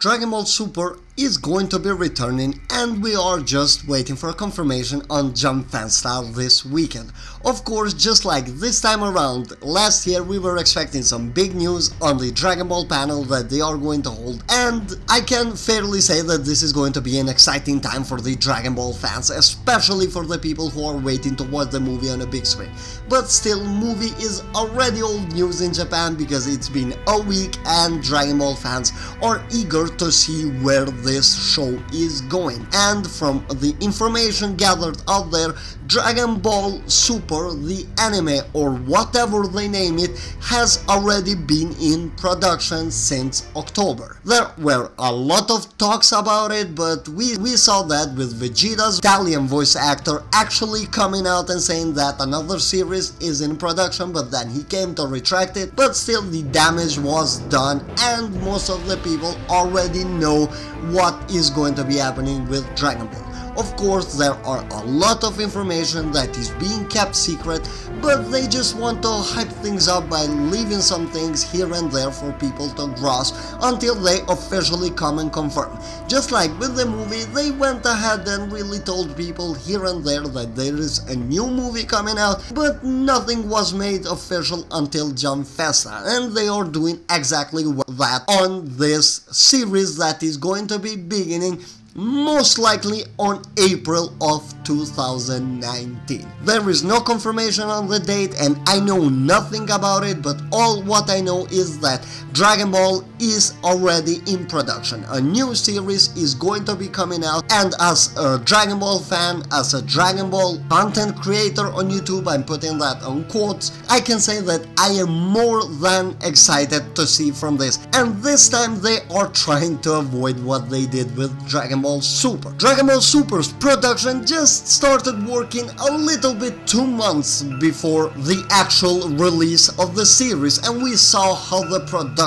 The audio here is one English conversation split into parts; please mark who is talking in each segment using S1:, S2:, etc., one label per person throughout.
S1: Dragon Ball Super is going to be returning, and we are just waiting for confirmation on Jump Festa this weekend. Of course, just like this time around, last year we were expecting some big news on the Dragon Ball panel that they are going to hold, and I can fairly say that this is going to be an exciting time for the Dragon Ball fans, especially for the people who are waiting to watch the movie on a big screen. But still, movie is already old news in Japan because it's been a week and Dragon Ball fans are eager to see where this show is going. And from the information gathered out there, Dragon Ball Super, the anime or whatever they name it, has already been in production since October. There were a lot of talks about it, but we saw that with Vegeta's Italian voice actor actually coming out and saying that another series is in production, but then he came to retract it. But still, the damage was done and most of the people already know what is going to be happening with Dragon Ball. Of course, there are a lot of information that is being kept secret, but they just want to hype things up by leaving some things here and there for people to grasp until they officially come and confirm. Just like with the movie, they went ahead and really told people here and there that there is a new movie coming out, but nothing was made official until Jump Festa, and they are doing exactly that on this series that is going to be beginning most likely on April of 2019. There is no confirmation on the date and I know nothing about it, but all what I know is that Dragon Ball is already in production. A new series is going to be coming out, and as a Dragon Ball fan, as a Dragon Ball content creator on YouTube, I'm putting that on quotes, I can say that I am more than excited to see from this. And this time they are trying to avoid what they did with Dragon Ball Super. Dragon Ball Super's production just started working a little bit 2 months before the actual release of the series, and we saw how the production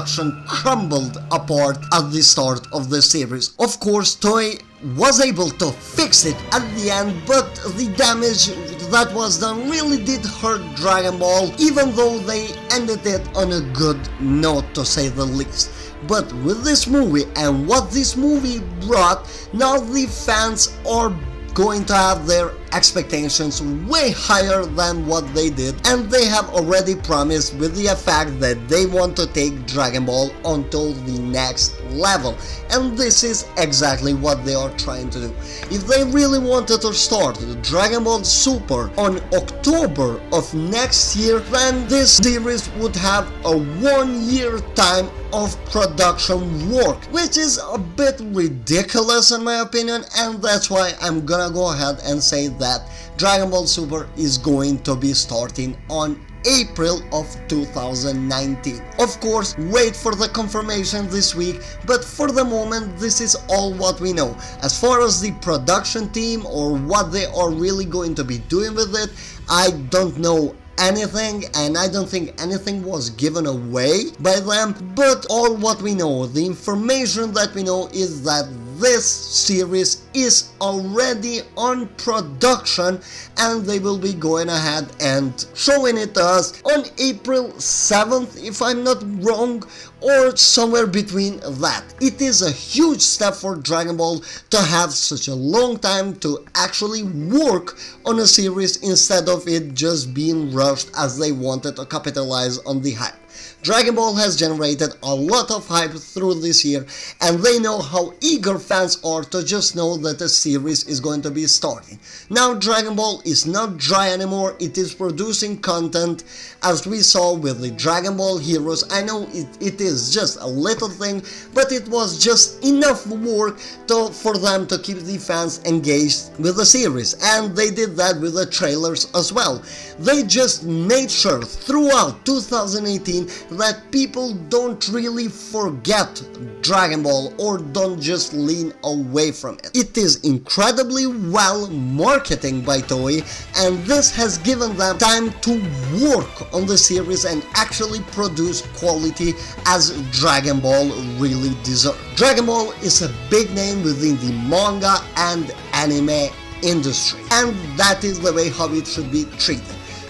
S1: crumbled apart at the start of the series. Of course, Toei was able to fix it at the end, but the damage that was done really did hurt Dragon Ball, even though they ended it on a good note, to say the least. But with this movie and what this movie brought, now the fans are going to have their expectations way higher than what they did, and they have already promised with the fact that they want to take Dragon Ball onto the next level, and this is exactly what they are trying to do. If they really wanted to start Dragon Ball Super on October of next year, then this series would have a 1-year time of production work, which is a bit ridiculous in my opinion, and that's why I'm gonna go ahead and say that Dragon Ball Super is going to be starting on April of 2019. Of course, wait for the confirmation this week, but for the moment this is all what we know. As far as the production team or what they are really going to be doing with it, I don't know anything, and I don't think anything was given away by them, but all what we know, the information that we know, is that this series is already on production and they will be going ahead and showing it to us on April 7th, if I'm not wrong, or somewhere between that. It is a huge step for Dragon Ball to have such a long time to actually work on a series instead of it just being rushed as they wanted to capitalize on the hype. Dragon Ball has generated a lot of hype through this year, and they know how eager fans are to just know that the series is going to be starting. Now Dragon Ball is not dry anymore, it is producing content, as we saw with the Dragon Ball Heroes. I know it is just a little thing, but it was just enough work for them to keep the fans engaged with the series, and they did that with the trailers as well. They just made sure throughout 2018 that people don't really forget Dragon Ball or don't just lean away from it. It is incredibly well marketing by Toei, and this has given them time to work on the series and actually produce quality as Dragon Ball really deserves. Dragon Ball is a big name within the manga and anime industry, and that is the way how it should be treated.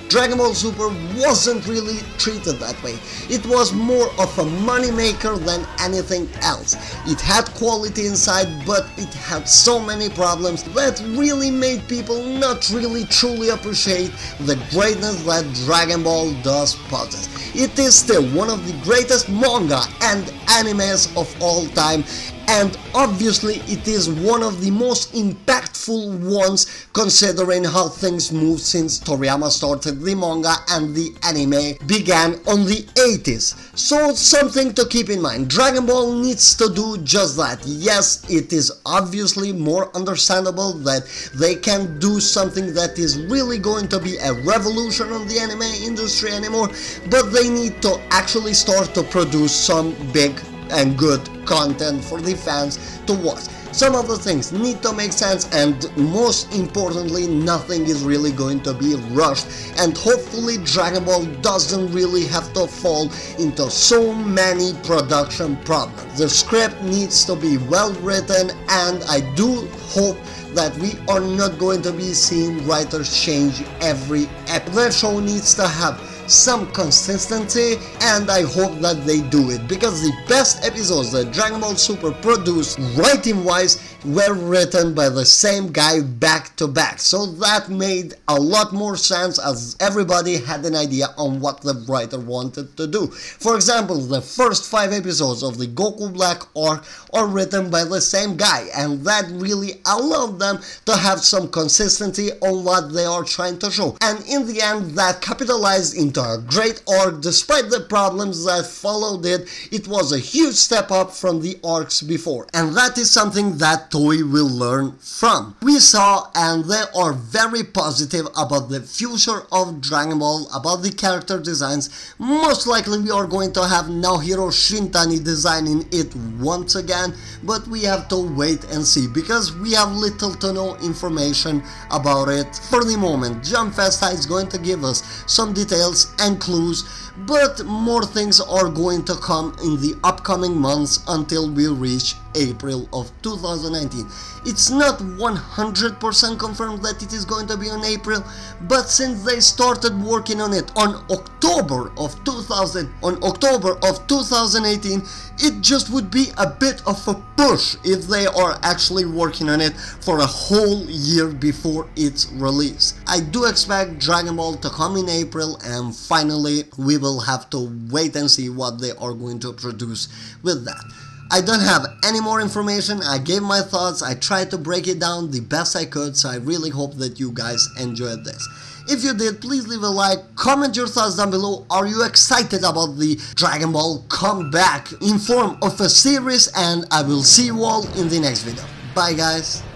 S1: Dragon Ball Super wasn't really treated that way. It was more of a money maker than anything else. It had quality inside, but it had so many problems that really made people not really truly appreciate the greatness that Dragon Ball does possess. It is still one of the greatest manga and animes of all time, and obviously it is one of the most impactful ones considering how things moved since Toriyama started the manga and the anime began on the 80s. So something to keep in mind, Dragon Ball needs to do just that. Yes, it is obviously more understandable that they can do something that is really going to be a revolution on the anime industry anymore, but they need to actually start to produce some big and good content for the fans to watch. Some of the things need to make sense, and most importantly, nothing is really going to be rushed, and hopefully Dragon Ball doesn't really have to fall into so many production problems. The script needs to be well written, and I do hope that we are not going to be seeing writers change every episode. The show needs to have some consistency, and I hope that they do it, because the best episodes that Dragon Ball Super produced writing wise were written by the same guy back to back, so that made a lot more sense as everybody had an idea on what the writer wanted to do. For example, the first 5 episodes of the Goku Black arc are written by the same guy, and that really allowed them to have some consistency on what they are trying to show, and in the end that capitalized into a great arc. Despite the problems that followed it, it was a huge step up from the arcs before, and that is something that Toei will learn from. We saw, and they are very positive about the future of Dragon Ball, about the character designs. Most likely we are going to have Naohiro Shintani designing it once again, but we have to wait and see, because we have little to no information about it for the moment. Jump Festa is going to give us some details and clues, but more things are going to come in the upcoming months until we reach April of 2019. It's not 100% confirmed that it is going to be on April, but since they started working on it on October of 2018, it just would be a bit of a push if they are actually working on it for a whole year before its release. I do expect Dragon Ball to come in April, and finally we will have to wait and see what they are going to produce with that. I don't have any more information. I gave my thoughts, I tried to break it down the best I could, so I really hope that you guys enjoyed this. If you did, please leave a like, comment your thoughts down below. Are you excited about the Dragon Ball comeback in form of a series? And I will see you all in the next video. Bye guys.